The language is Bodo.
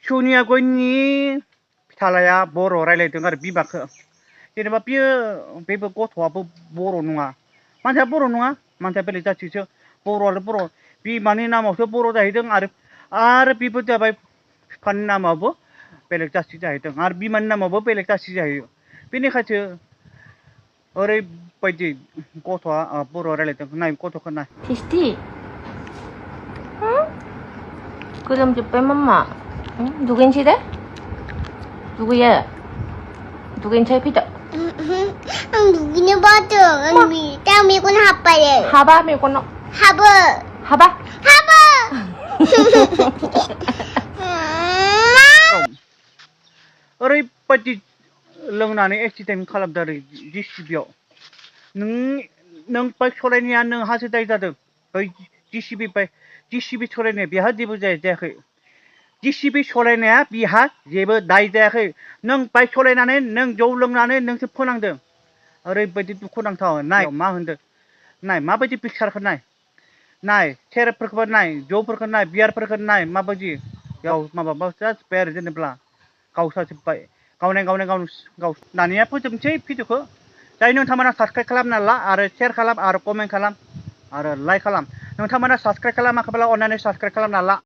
शुनियागयनि फिसालाया बर' रायलायदों आरो बिमाखौ जेनेबा बेबो गथ'आबो बर' नङा मानसिया बर' नङा मानसिया बेलेग जाथिसो बर' आरो बर' बिमानि नामावसो बर' जाहैदों आरो बेबो जाबाय बिफानि नामावबो बेलेग जाथि जाहैदों आरो बिमानि नामावबो बेलेग जाथि जाहैयो बेनिखायसो ओरैबायदि गथ'आ बर' रायलायदों नाय गथ'खौ नाय 티스티 그럼 좀 빼맘마 누구인지래? 누구야? 누구인지 피자 누구냐 봐도 땀이 건 하빠래 하바 밀고노 하버 하바 하버 ओरैबायदि लोंनानै एक्सिडेन्ट खालामदों आरो जिसिबियाव नों बाइक सालायनाया नोंहासो दाय जादों बै जिसिबि सालायनाया बेहा जेबो जायाखै जिसिबि सालायनाया बिहा जेबो दाय जायाखै नों बाइक सालायनानै नों जौ लोंनानै नोंसो फोनांदों ओरैबायदि दुखुनांथाव नाय मा होनदों नाय माबायदि पिक्सारखौ नाय सेरेबफोरखौबो नाय जौफोरखौ नाय बियारफोरखौ नाय माबायदि गाव माबा जाजोब्बाय आरो जेनेबा गावसाजोब्बाय गाव दानिया फोजोबनोसै भिडिअखौ दायो नोंथांमोना साबसक्राइब खालामना ला आरो शेयार खालाम आरो कमेन्ट खालाम आरो लाइक खालाम नोंथांमोना साबसक्राइब खालामाखैब्ला अननानै साबसक्राइब खालामना ला